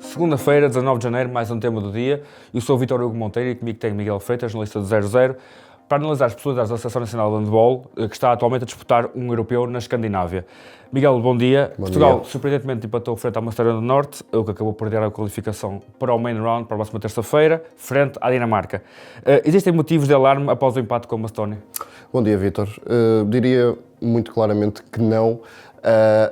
Segunda-feira, 19 de janeiro, mais um tema do dia. Eu sou o Vítor Hugo Monteiro e comigo tenho Miguel Freitas, jornalista do 00, para analisar as possibilidades da Seleção Nacional de Handball, que está atualmente a disputar um europeu na Escandinávia. Miguel, bom dia. Portugal, surpreendentemente, empatou frente à Macedónia do Norte, o que acabou por perder a qualificação para o main round, para a próxima terça-feira, frente à Dinamarca. Existem motivos de alarme após o empate com a Macedónia? Bom dia, Vítor. Diria muito claramente que não.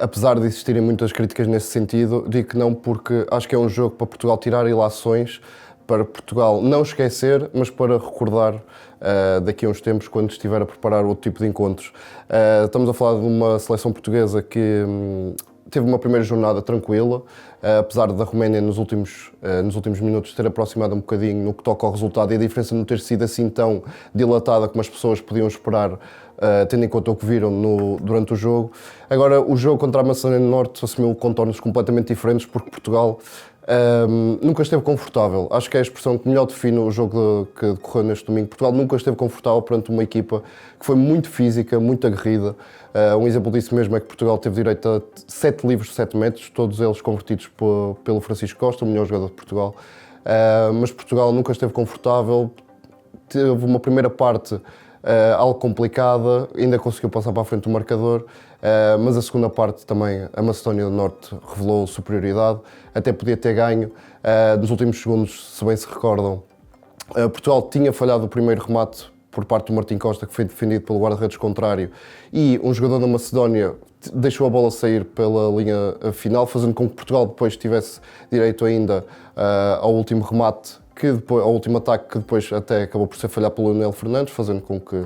Apesar de existirem muitas críticas nesse sentido, digo que não porque acho que é um jogo para Portugal tirar ilações, para Portugal não esquecer, mas para recordar daqui a uns tempos, quando estiver a preparar outro tipo de encontros. Estamos a falar de uma seleção portuguesa que teve uma primeira jornada tranquila, apesar da Roménia nos últimos minutos ter aproximado um bocadinho no que toca ao resultado e a diferença não ter sido assim tão dilatada como as pessoas podiam esperar, tendo em conta o que viram durante o jogo. Agora, o jogo contra a Macedónia do Norte assumiu contornos completamente diferentes porque Portugal nunca esteve confortável. Acho que é a expressão que melhor define o jogo que decorreu neste domingo. Portugal nunca esteve confortável perante uma equipa que foi muito física, muito aguerrida. Um exemplo disso mesmo é que Portugal teve direito a 7 livros de 7 metros, todos eles convertidos pelo Francisco Costa, o melhor jogador de Portugal. Mas Portugal nunca esteve confortável, teve uma primeira parte algo complicada, ainda conseguiu passar para a frente do marcador, mas a segunda parte também, a Macedónia do Norte revelou superioridade, até podia ter ganho. Nos últimos segundos, se bem se recordam, Portugal tinha falhado o primeiro remate por parte do Martim Costa, que foi defendido pelo guarda-redes contrário, e um jogador da Macedónia deixou a bola sair pela linha final, fazendo com que Portugal depois tivesse direito ainda ao último remate, ao último ataque, que depois até acabou por ser falhado pelo Leonel Fernandes, fazendo com que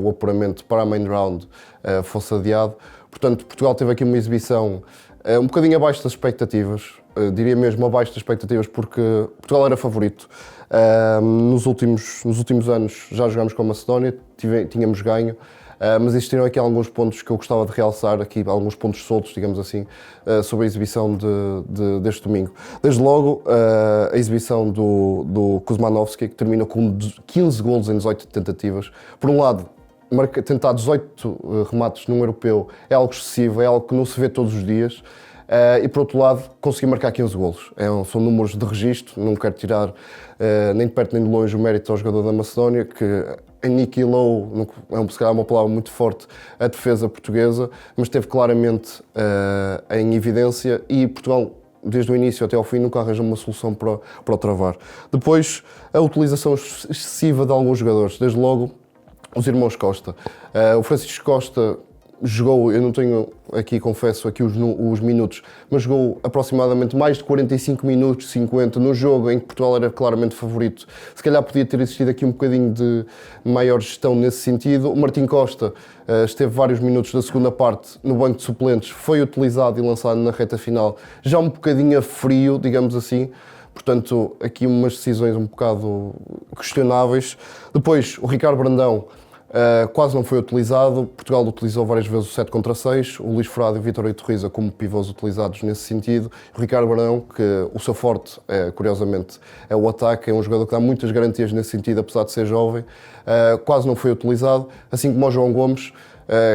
o apuramento para a main round fosse adiado. Portanto, Portugal teve aqui uma exibição um bocadinho abaixo das expectativas, diria mesmo abaixo das expectativas, porque Portugal era favorito. Nos últimos anos já jogámos com a Macedónia, tínhamos ganho, mas existiram aqui alguns pontos que eu gostava de realçar, aqui alguns pontos soltos, digamos assim, sobre a exibição deste domingo. Desde logo, a exibição do Kuzmanovski, que termina com 15 golos em 18 tentativas. Por um lado, tentar 18 remates num europeu é algo excessivo, é algo que não se vê todos os dias. E por outro lado, conseguir marcar 15 golos. São números de registro, não quero tirar nem de perto nem de longe o mérito ao jogador da Macedónia, que aniquilou, se calhar uma palavra muito forte, a defesa portuguesa, mas esteve claramente em evidência e Portugal, desde o início até ao fim, nunca arranjou uma solução para o travar. Depois, a utilização excessiva de alguns jogadores, desde logo os irmãos Costa. O Francisco Costa jogou, eu não tenho aqui, confesso, aqui os minutos, mas jogou aproximadamente mais de 45 minutos, 50, no jogo em que Portugal era claramente favorito. Se calhar podia ter existido aqui um bocadinho de maior gestão nesse sentido. O Martim Costa esteve vários minutos da segunda parte no banco de suplentes, foi utilizado e lançado na reta final, já um bocadinho a frio, digamos assim. Portanto, aqui umas decisões um bocado questionáveis. Depois, o Ricardo Brandão quase não foi utilizado. Portugal utilizou várias vezes o 7 contra 6, o Luís Frade e o Vítor Iturriza como pivôs utilizados nesse sentido. O Ricardo Brandão, que o seu forte, curiosamente, é o ataque, é um jogador que dá muitas garantias nesse sentido, apesar de ser jovem, quase não foi utilizado, assim como o João Gomes,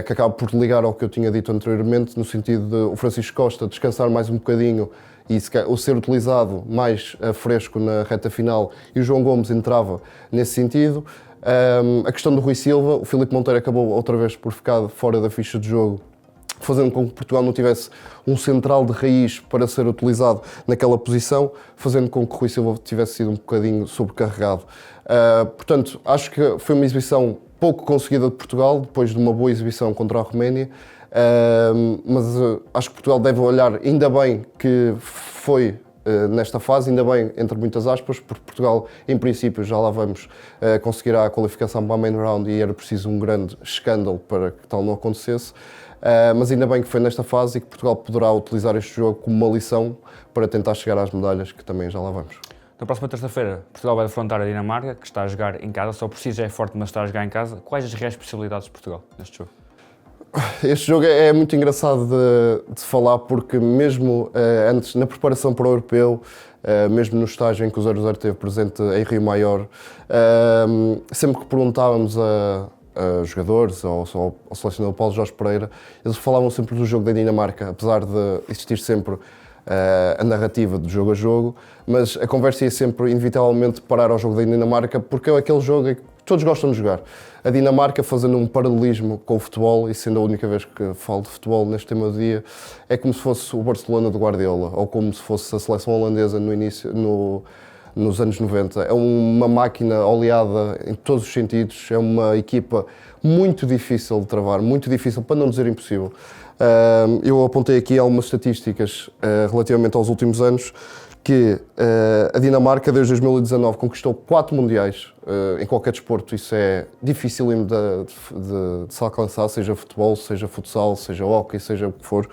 que acaba por ligar ao que eu tinha dito anteriormente, no sentido de o Francisco Costa descansar mais um bocadinho e ser utilizado mais fresco na reta final, e o João Gomes entrava nesse sentido. A questão do Rui Silva, o Filipe Monteiro acabou outra vez por ficar fora da ficha de jogo, fazendo com que Portugal não tivesse um central de raiz para ser utilizado naquela posição, fazendo com que o Rui Silva tivesse sido um bocadinho sobrecarregado. Portanto, acho que foi uma exibição pouco conseguida de Portugal, depois de uma boa exibição contra a Roménia, mas acho que Portugal deve olhar, ainda bem que foi nesta fase, ainda bem, entre muitas aspas, porque Portugal, em princípio, já lá vamos, conseguirá a qualificação para a main round e era preciso um grande escândalo para que tal não acontecesse. Mas ainda bem que foi nesta fase e que Portugal poderá utilizar este jogo como uma lição para tentar chegar às medalhas, que também já lá vamos. Na próxima terça-feira, Portugal vai defrontar a Dinamarca, que está a jogar em casa, só por si já é forte, mas está a jogar em casa. Quais as reais possibilidades de Portugal neste jogo? Este jogo é muito engraçado de falar porque mesmo antes, na preparação para o Europeu, mesmo no estágio em que o 00 esteve presente em Rio Maior, sempre que perguntávamos a jogadores ou ao selecionador Paulo Jorge Pereira, eles falavam sempre do jogo da Dinamarca, apesar de existir sempre a narrativa de jogo a jogo, mas a conversa ia sempre, inevitavelmente, parar ao jogo da Dinamarca, porque é aquele jogo que todos gostam de jogar. A Dinamarca, fazendo um paralelismo com o futebol, e sendo a única vez que falo de futebol neste tema do dia, é como se fosse o Barcelona do Guardiola, ou como se fosse a seleção holandesa nos anos 90. É uma máquina oleada em todos os sentidos, é uma equipa muito difícil de travar, muito difícil, para não dizer impossível. Eu apontei aqui algumas estatísticas relativamente aos últimos anos, que a Dinamarca, desde 2019, conquistou 4 mundiais em qualquer desporto. Isso é dificílimo de se alcançar, seja futebol, seja futsal, seja hóquei, seja o que for.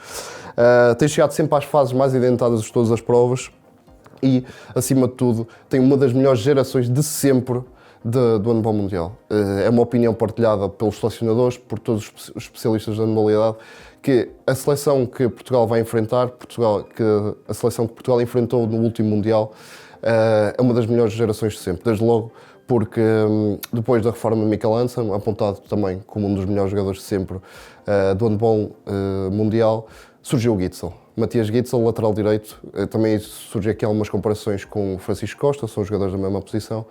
Tem chegado sempre às fases mais identitadas de todas as provas e, acima de tudo, tem uma das melhores gerações de sempre do handball mundial. É uma opinião partilhada pelos selecionadores, por todos os especialistas da modalidade, que a seleção que Portugal vai enfrentar, a seleção que Portugal enfrentou no último Mundial, é uma das melhores gerações de sempre. Desde logo porque depois da reforma de Mikkel Hansen, apontado também como um dos melhores jogadores de sempre do handball mundial, surgiu o Gitzel. Matias Gitzel, lateral direito, também surge aqui algumas comparações com o Francisco Costa, são jogadores da mesma posição.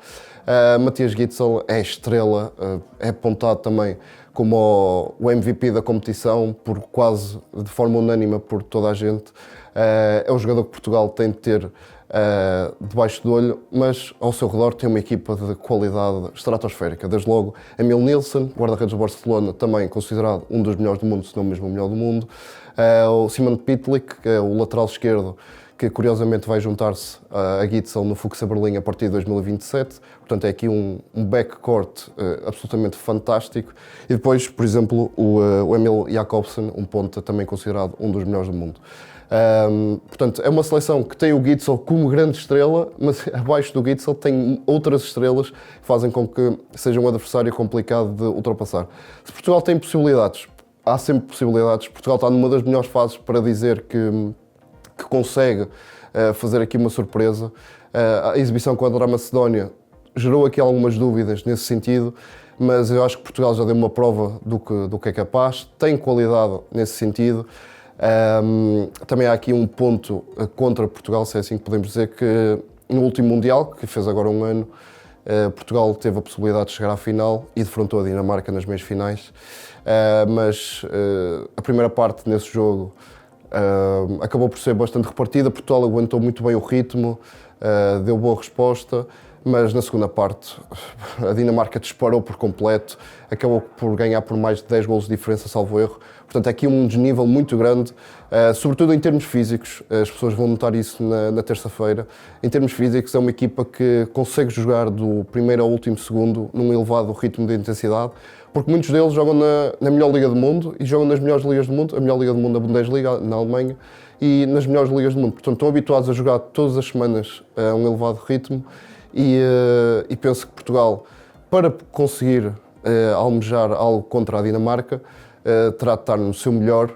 Matias Gitzel é estrela, é apontado também como o MVP da competição, por quase de forma unânime por toda a gente. É um jogador que Portugal tem de ter debaixo do olho, mas ao seu redor tem uma equipa de qualidade estratosférica. Desde logo, Emil Nielsen, guarda-redes do Barcelona, também considerado um dos melhores do mundo, se não mesmo o melhor do mundo. O Simon Pitlick, que é o lateral esquerdo, que curiosamente vai juntar-se a Gitzel no Fuchs Berlim a partir de 2027. Portanto, é aqui um backcourt absolutamente fantástico. E depois, por exemplo, o Emil Jakobsen, um ponta também considerado um dos melhores do mundo. Portanto, é uma seleção que tem o Gitzel como grande estrela, mas abaixo do Gitzel tem outras estrelas que fazem com que seja um adversário complicado de ultrapassar. Se Portugal tem possibilidades, há sempre possibilidades. Portugal está numa das melhores fases para dizer que consegue fazer aqui uma surpresa. A exibição contra a Macedónia gerou aqui algumas dúvidas nesse sentido, mas eu acho que Portugal já deu uma prova do que é capaz, tem qualidade nesse sentido. Também há aqui um ponto contra Portugal, se é assim que podemos dizer, que no último Mundial, que fez agora um ano, Portugal teve a possibilidade de chegar à final e defrontou a Dinamarca nas meias finais, mas a primeira parte nesse jogo acabou por ser bastante repartida. Portugal aguentou muito bem o ritmo, deu boa resposta, mas na segunda parte a Dinamarca disparou por completo, acabou por ganhar por mais de 10 golos de diferença, salvo erro. Portanto, é aqui um desnível muito grande, sobretudo em termos físicos. As pessoas vão notar isso na terça-feira. Em termos físicos, é uma equipa que consegue jogar do primeiro ao último segundo num elevado ritmo de intensidade, porque muitos deles jogam na melhor liga do mundo e jogam nas melhores ligas do mundo, a melhor liga do mundo, a Bundesliga, na Alemanha, e nas melhores ligas do mundo. Portanto, estão habituados a jogar todas as semanas a um elevado ritmo e penso que Portugal, para conseguir almejar algo contra a Dinamarca, terá de estar no seu melhor.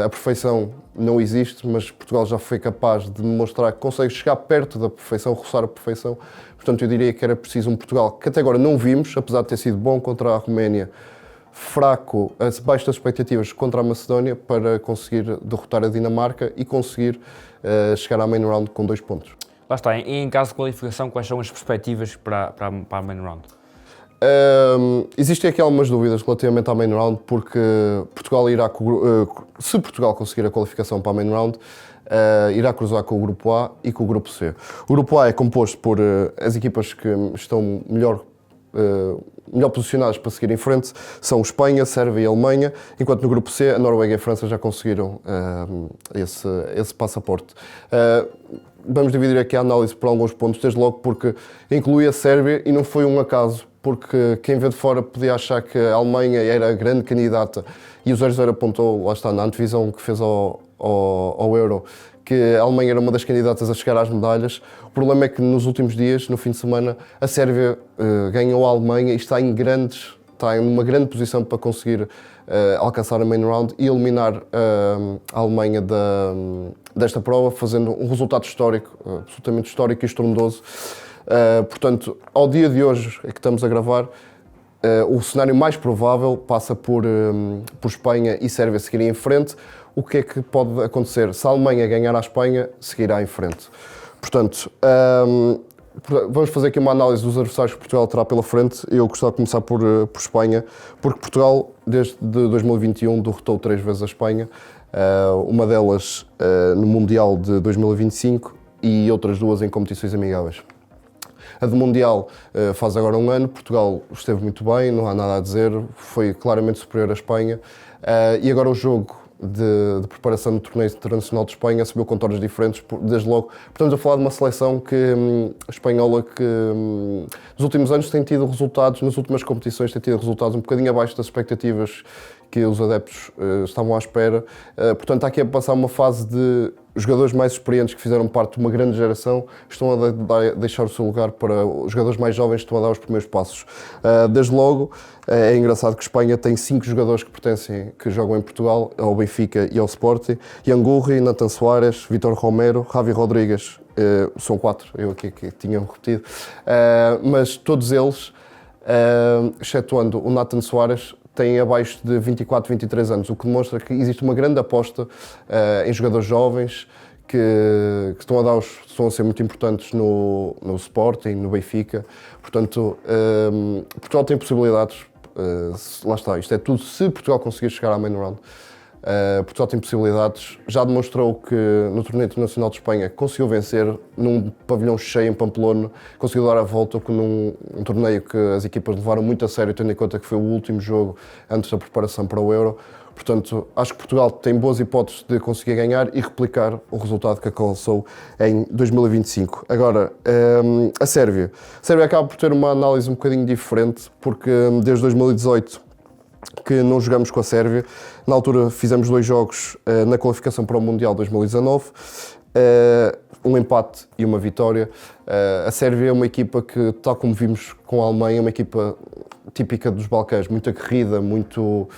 A perfeição não existe, mas Portugal já foi capaz de demonstrar que consegue chegar perto da perfeição, roçar a perfeição. Portanto, eu diria que era preciso um Portugal que até agora não vimos, apesar de ter sido bom contra a Roménia, fraco, abaixo das expectativas contra a Macedónia, para conseguir derrotar a Dinamarca e conseguir chegar à main round com 2 pontos. Lá está, e em caso de qualificação, quais são as perspectivas para a main round? Existem aqui algumas dúvidas relativamente à main round, porque Portugal irá, se Portugal conseguir a qualificação para a main round, irá cruzar com o Grupo A e com o Grupo C. O Grupo A é composto por as equipas que estão melhor posicionadas para seguir em frente, são Espanha, Sérvia e Alemanha, enquanto no Grupo C a Noruega e a França já conseguiram esse passaporte. Vamos dividir aqui a análise por alguns pontos, desde logo porque inclui a Sérvia e não foi um acaso, porque quem vê de fora podia achar que a Alemanha era a grande candidata e o 0-0 apontou, lá está, na antevisão que fez ao Euro, que a Alemanha era uma das candidatas a chegar às medalhas. O problema é que nos últimos dias, no fim de semana, a Sérvia ganhou a Alemanha e está em uma grande posição para conseguir alcançar a main round e eliminar a Alemanha desta prova, fazendo um resultado histórico, absolutamente histórico e estrondoso. Portanto, ao dia de hoje é que estamos a gravar, o cenário mais provável passa por Espanha e Sérvia seguirem em frente. o que é que pode acontecer. Se a Alemanha ganhar à Espanha, seguirá em frente. Portanto, vamos fazer aqui uma análise dos adversários que Portugal terá pela frente. Eu gostava de começar por Espanha, porque Portugal, desde 2021, derrotou 3 vezes a Espanha, uma delas no Mundial de 2025 e outras 2 em competições amigáveis. A do Mundial faz agora 1 ano, Portugal esteve muito bem, não há nada a dizer, foi claramente superior à Espanha. E agora o jogo de preparação do torneio internacional de Espanha subiu contornos diferentes, desde logo. Estamos a falar de uma seleção espanhola que nos últimos anos tem tido resultados, nas últimas competições tem tido resultados um bocadinho abaixo das expectativas que os adeptos estavam à espera. Portanto, está aqui a passar uma fase de jogadores mais experientes que fizeram parte de uma grande geração estão a deixar o seu lugar para os jogadores mais jovens que estão a dar os primeiros passos. Desde logo, é engraçado que Espanha tem 5 jogadores que jogam em Portugal, ao Benfica e ao Sporting: Iangurri, Nathan Soares, Vítor Romero, Javi Rodrigues, são 4, eu aqui que tinha repetido, mas todos eles, excetuando o Nathan Soares, têm abaixo de 24, 23 anos, o que demonstra que existe uma grande aposta em jogadores jovens que estão a ser muito importantes no Sporting, no Benfica. Portanto, Portugal tem possibilidades, lá está, isto é tudo se Portugal conseguir chegar à main round. Portugal tem possibilidades, já demonstrou que no torneio internacional de Espanha conseguiu vencer num pavilhão cheio em Pamplona, conseguiu dar a volta num torneio que as equipas levaram muito a sério, tendo em conta que foi o último jogo antes da preparação para o Euro. Portanto, acho que Portugal tem boas hipóteses de conseguir ganhar e replicar o resultado que alcançou em 2025. Agora, a Sérvia. A Sérvia acaba por ter uma análise um bocadinho diferente, porque desde 2018 que não jogamos com a Sérvia. Na altura fizemos 2 jogos na qualificação para o Mundial 2019, um empate e uma vitória. A Sérvia é uma equipa que, tal como vimos com a Alemanha, é uma equipa típica dos Balcãs, muito aguerrida, muito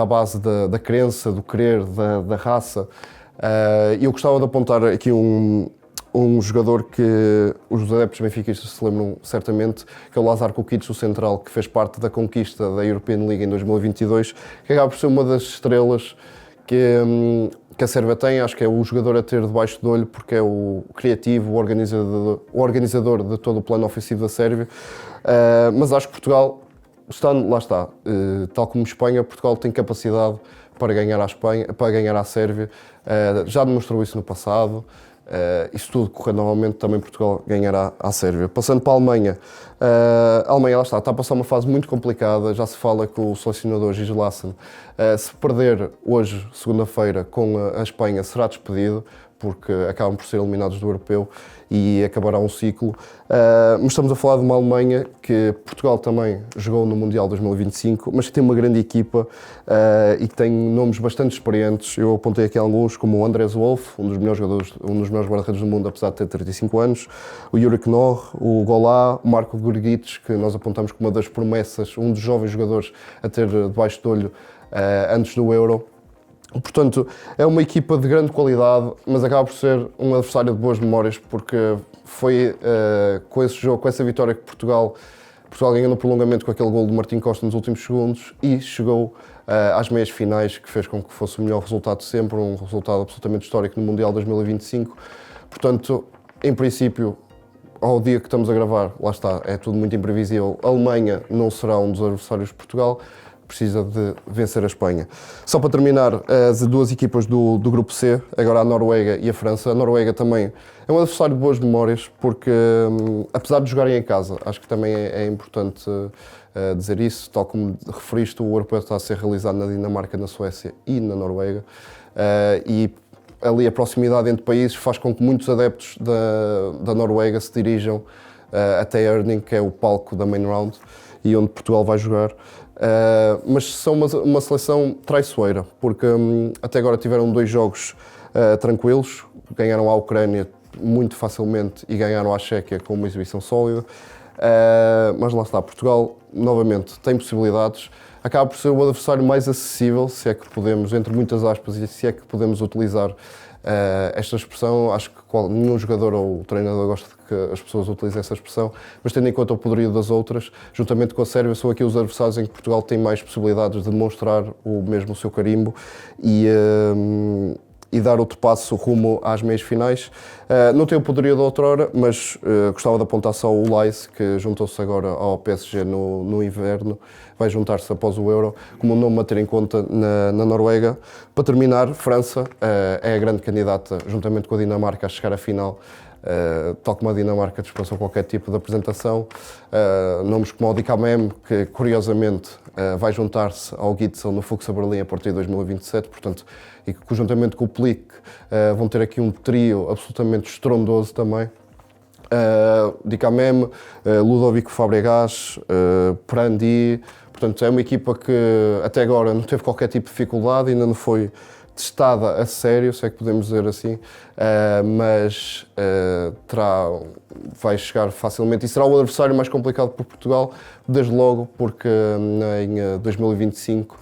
à base da crença, do querer, da raça. E eu gostava de apontar aqui um jogador que os adeptos benfiquistas se lembram certamente, que é o Lazar Kukic, o central, que fez parte da conquista da European League em 2022, que acaba por ser uma das estrelas que a Sérvia tem. Acho que é o jogador a ter debaixo do olho, porque é o criativo, o organizador de todo o plano ofensivo da Sérvia. Mas acho que Portugal, lá está, tal como Espanha, Portugal tem capacidade para ganhar à Espanha, para ganhar à Sérvia. Já demonstrou isso no passado. Isso tudo correr normalmente, também Portugal ganhará à Sérvia. Passando para a Alemanha, a Alemanha lá está a passar uma fase muito complicada. Já se fala que o selecionador Gigi Lassen, se perder hoje, segunda-feira, com a Espanha, será despedido, porque acabam por ser eliminados do Europeu e acabará um ciclo. Mas estamos a falar de uma Alemanha que Portugal também jogou no Mundial 2025, mas que tem uma grande equipa e que tem nomes bastante experientes. Eu apontei aqui alguns, como o Andreas Wolf, um dos melhores jogadores, um dos melhores guarda-redes do mundo, apesar de ter 35 anos, o Yuri Knorr, o Golá, o Marko Grgic, que nós apontamos como uma das promessas, um dos jovens jogadores a ter debaixo do olho antes do Euro. Portanto, é uma equipa de grande qualidade, mas acaba por ser um adversário de boas memórias, porque foi com esse jogo, com essa vitória que Portugal ganhou no prolongamento com aquele gol de Martim Costa nos últimos segundos e chegou às meias finais, que fez com que fosse o melhor resultado de sempre, um resultado absolutamente histórico no Mundial 2025. Portanto, em princípio, ao dia que estamos a gravar, lá está, é tudo muito imprevisível. A Alemanha não será um dos adversários de Portugal, precisa de vencer a Espanha. Só para terminar, as 2 equipas do grupo C, agora a Noruega e a França. A Noruega também é um adversário de boas memórias, porque apesar de jogarem em casa, acho que também é importante dizer isso, tal como referiste, o europeu está a ser realizado na Dinamarca, na Suécia e na Noruega, e ali a proximidade entre países faz com que muitos adeptos da Noruega se dirijam até Erning, que é o palco da main round e onde Portugal vai jogar. Mas são uma seleção traiçoeira, porque até agora tiveram 2 jogos tranquilos, ganharam à Ucrânia muito facilmente e ganharam à Chequia com uma exibição sólida, mas lá está, Portugal novamente tem possibilidades, acaba por ser o adversário mais acessível, se é que podemos, entre muitas aspas, e se é que podemos utilizar Esta expressão, acho que nenhum jogador ou treinador gosta de que as pessoas utilizem essa expressão, mas tendo em conta o poderio das outras, juntamente com a Sérvia, são aqui os adversários em que Portugal tem mais possibilidades de demonstrar o seu carimbo e dar outro passo rumo às meias finais. Não tem o poderio da outrora, mas gostava de apontar só o Lais, que juntou-se agora ao PSG no inverno, vai juntar-se após o Euro, como um nome a ter em conta na Noruega. Para terminar, França é a grande candidata, juntamente com a Dinamarca, a chegar à final. Tal como a Dinamarca dispensou qualquer tipo de apresentação. Nomes como o Dicamem, que curiosamente vai juntar-se ao Gitzel no Fuchs Berlim a partir de 2027, portanto, e que conjuntamente com o Plick vão ter aqui um trio absolutamente estrondoso também. Dicamem, Ludovico Fabregas, Prandi, portanto é uma equipa que até agora não teve qualquer tipo de dificuldade, ainda não foi testada a sério, se é que podemos dizer assim, mas vai chegar facilmente e será o adversário mais complicado por Portugal, desde logo, porque em 2025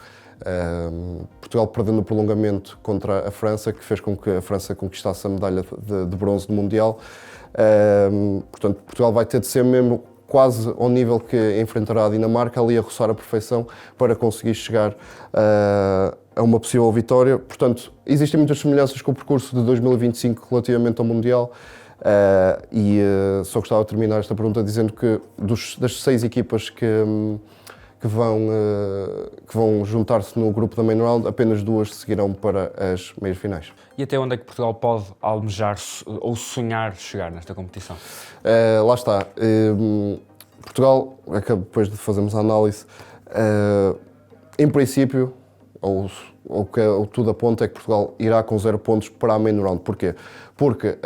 Portugal perdeu no prolongamento contra a França, que fez com que a França conquistasse a medalha de bronze do Mundial. Portanto, Portugal vai ter de ser mesmo quase ao nível que enfrentará a Dinamarca, ali a roçar a perfeição para conseguir chegar a uma possível vitória. Portanto, existem muitas semelhanças com o percurso de 2025 relativamente ao Mundial. Só gostava de terminar esta pergunta dizendo que das 6 equipas que vão juntar-se no grupo da Main Round, apenas 2 seguirão para as meias finais. E até onde é que Portugal pode almejar ou sonhar chegar nesta competição? Lá está. Portugal, depois de fazermos a análise, em princípio, ou tudo aponta é que Portugal irá com 0 pontos para a Main Round. Porquê? Porque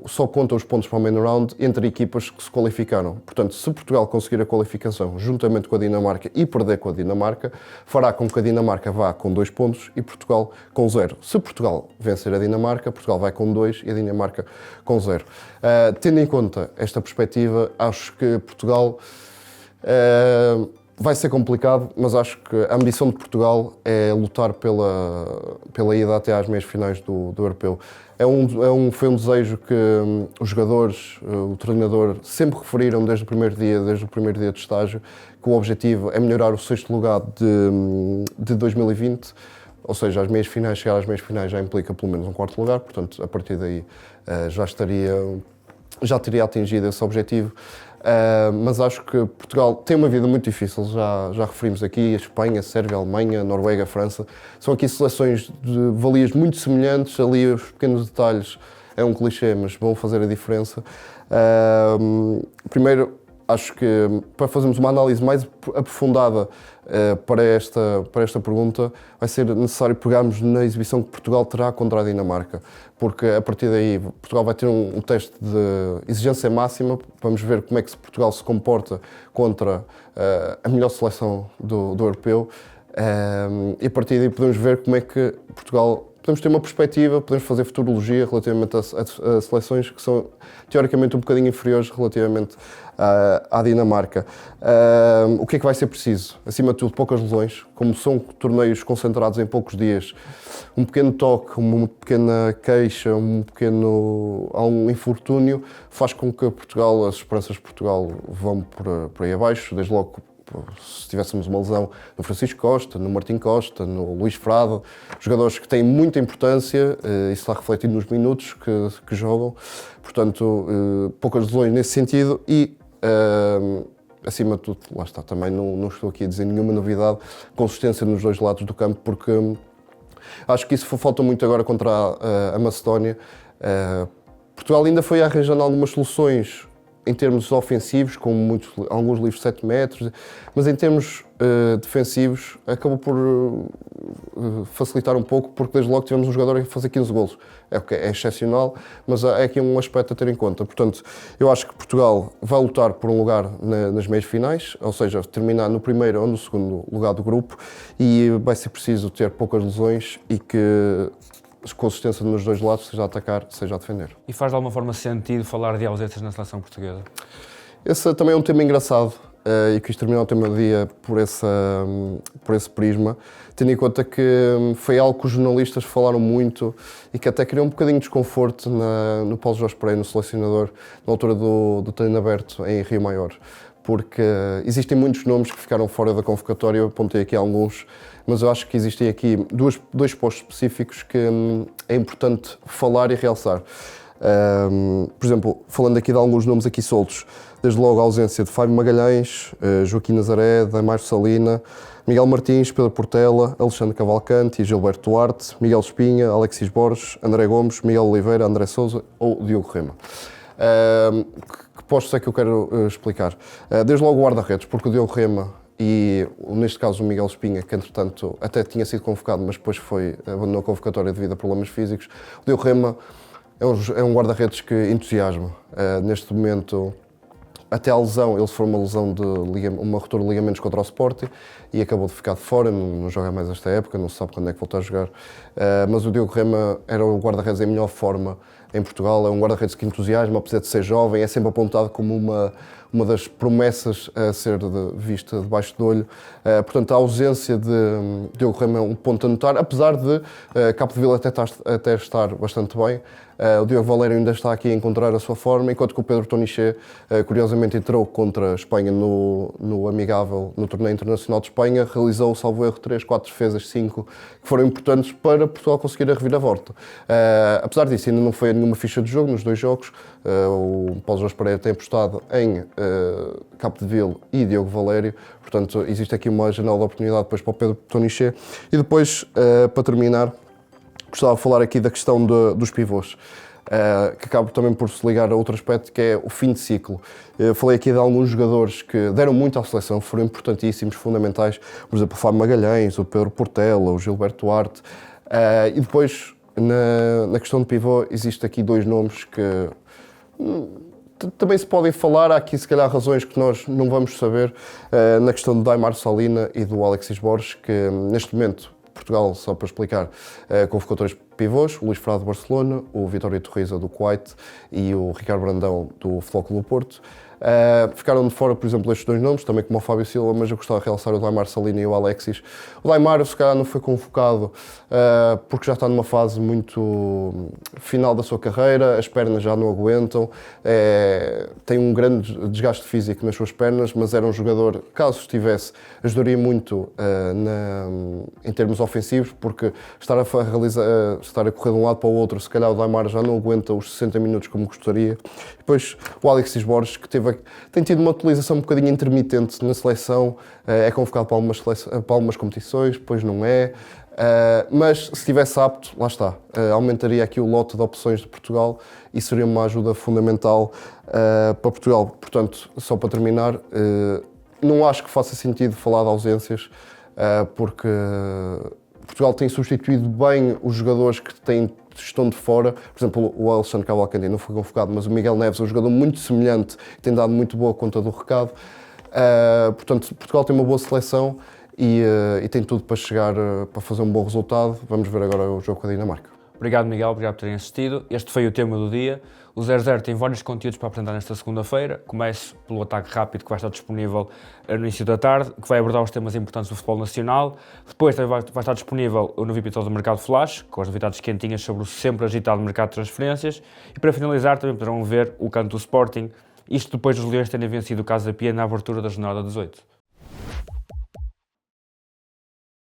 só conta os pontos para a Main Round entre equipas que se qualificaram. Portanto, se Portugal conseguir a qualificação juntamente com a Dinamarca e perder com a Dinamarca, fará com que a Dinamarca vá com 2 pontos e Portugal com 0. Se Portugal vencer a Dinamarca, Portugal vai com 2 e a Dinamarca com 0. Tendo em conta esta perspectiva, acho que Portugal vai ser complicado, mas acho que a ambição de Portugal é lutar pela ida até às meias finais do Europeu. Foi um desejo que os jogadores, o treinador, sempre referiram desde o primeiro dia de estágio, que o objetivo é melhorar o 6º lugar de 2020, ou seja, chegar às meias finais já implica pelo menos um 4º lugar, portanto, a partir daí já teria atingido esse objetivo. Mas acho que Portugal tem uma vida muito difícil, já referimos aqui, a Espanha, a Sérvia, a Alemanha, a Noruega, a França. São aqui seleções de valias muito semelhantes, ali os pequenos detalhes é um clichê, mas vão fazer a diferença. Primeiro, acho que para fazermos uma análise mais aprofundada para esta pergunta, vai ser necessário pegarmos na exibição que Portugal terá contra a Dinamarca, porque a partir daí Portugal vai ter um teste de exigência máxima, vamos ver como é que Portugal se comporta contra a melhor seleção do europeu, e a partir daí podemos ver como é que Portugal... Podemos ter uma perspectiva, podemos fazer futurologia relativamente a seleções que são teoricamente um bocadinho inferiores relativamente à Dinamarca. O que é que vai ser preciso? Acima de tudo, poucas lesões, como são torneios concentrados em poucos dias, um pequeno toque, uma pequena queixa, um infortúnio, faz com que as esperanças de Portugal vão por aí abaixo, desde logo. Se tivéssemos uma lesão no Francisco Costa, no Martim Costa, no Luís Frade, jogadores que têm muita importância, isso está refletido nos minutos que jogam, portanto, poucas lesões nesse sentido e, acima de tudo, lá está, também não estou aqui a dizer nenhuma novidade, consistência nos 2 lados do campo, porque acho que isso falta muito agora contra a Macedónia. Portugal ainda foi arranjando algumas soluções em termos ofensivos, com alguns livros de 7 metros, mas em termos defensivos acabou por facilitar um pouco, porque desde logo tivemos um jogador a fazer 15 golos. É excepcional, mas é aqui um aspecto a ter em conta. Portanto, eu acho que Portugal vai lutar por um lugar nas meias finais, ou seja, terminar no primeiro ou no segundo lugar do grupo, e vai ser preciso ter poucas lesões e que consistência nos 2 lados, seja a atacar, seja a defender. E faz de alguma forma sentido falar de ausências na seleção portuguesa? Esse também é um tema engraçado, e quis terminar o tema do dia por esse prisma, tendo em conta que foi algo que os jornalistas falaram muito e que até criou um bocadinho de desconforto no Paulo Jorge Pereira, no selecionador, na altura do treino aberto em Rio Maior. Porque existem muitos nomes que ficaram fora da convocatória, eu apontei aqui alguns, mas eu acho que existem aqui dois postos específicos que é importante falar e realçar. Por exemplo, falando aqui de alguns nomes aqui soltos, desde logo a ausência de Fábio Magalhães, Joaquim Nazaré, Daimar Salina, Miguel Martins, Pedro Portela, Alexandre Cavalcante e Gilberto Duarte, Miguel Espinha, Alexis Borges, André Gomes, Miguel Oliveira, André Sousa ou Diogo Rema. Que postos é que eu quero explicar? Desde logo o guarda-redes, porque o Diogo Rema e, neste caso, o Miguel Espinha, que entretanto até tinha sido convocado, mas depois abandonou a convocatória devido a problemas físicos. O Diogo Rema é um guarda-redes que entusiasma. Neste momento, até a lesão, ele sofreu uma lesão uma ruptura de ligamentos contra o Sporting e acabou de ficar de fora, não joga mais esta época, não se sabe quando é que voltar a jogar. Mas o Diogo Rema era o guarda-redes em melhor forma em Portugal, é um guarda-redes que entusiasma, apesar de ser jovem, é sempre apontado como uma das promessas a ser vista debaixo do olho. Portanto, a ausência de Diogo Rema é um ponto a notar, apesar de Capdeville até estar bastante bem. O Diogo Valério ainda está aqui a encontrar a sua forma, enquanto que o Pedro Toniché, curiosamente, entrou contra a Espanha no amigável, no torneio internacional de Espanha, realizou, salvo erro, 3, 4 defesas, 5, que foram importantes para Portugal conseguir a reviravolta. Apesar disso, ainda não foi nenhuma ficha de jogo nos dois jogos. O Paulo Jorge Pereira tem apostado em Capdeville e Diogo Valério, portanto, existe aqui uma janela de oportunidade depois para o Pedro Toniché. E depois, para terminar, gostava de falar aqui da questão dos pivôs, que acaba também por se ligar a outro aspecto, que é o fim de ciclo. Falei aqui de alguns jogadores que deram muito à seleção, foram importantíssimos, fundamentais, por exemplo, o Fábio Magalhães, o Pedro Portela, o Gilberto Duarte, e depois, na questão de pivô, existem aqui dois nomes que também se podem falar, há aqui se calhar razões que nós não vamos saber, na questão do Daimar Salina e do Alexis Borges, que neste momento Portugal, só para explicar, convocou 3 pivôs, o Luís Frade do Barcelona, o Vitória Torriza do Kuwait e o Ricardo Brandão do Futebol Clube do Porto. Ficaram de fora, por exemplo, estes dois nomes, também como o Fábio Silva, mas eu gostava de realçar o Daimar Salina e o Alexis. O Daimar, se calhar, não foi convocado porque já está numa fase muito final da sua carreira, as pernas já não aguentam, tem um grande desgaste físico nas suas pernas, mas era um jogador, caso estivesse, ajudaria muito em termos ofensivos, porque estar a correr de um lado para o outro, se calhar o Daimar já não aguenta os 60 minutos como gostaria. Depois o Alexis Borges, que tem tido uma utilização um bocadinho intermitente na seleção, é convocado para algumas competições, depois não é. Mas se estivesse apto, lá está, aumentaria aqui o lote de opções de Portugal e seria uma ajuda fundamental para Portugal. Portanto, só para terminar, não acho que faça sentido falar de ausências, porque Portugal tem substituído bem os jogadores que estão de fora. Por exemplo, o Alexandre Cavalcante não foi convocado, mas o Miguel Neves é um jogador muito semelhante, tem dado muito boa conta do recado. Portanto, Portugal tem uma boa seleção e tem tudo para chegar, para fazer um bom resultado. Vamos ver agora o jogo com a Dinamarca. Obrigado, Miguel, obrigado por terem assistido. Este foi o tema do dia. O 00 tem vários conteúdos para apresentar nesta segunda-feira. Começo pelo ataque rápido, que vai estar disponível no início da tarde, que vai abordar os temas importantes do futebol nacional. Depois vai estar disponível o novo episódio do Mercado Flash, com as novidades quentinhas sobre o sempre agitado mercado de transferências. E para finalizar, também poderão ver o canto do Sporting. Isto depois dos Leões terem vencido o Casa Pia na abertura da jornada 18.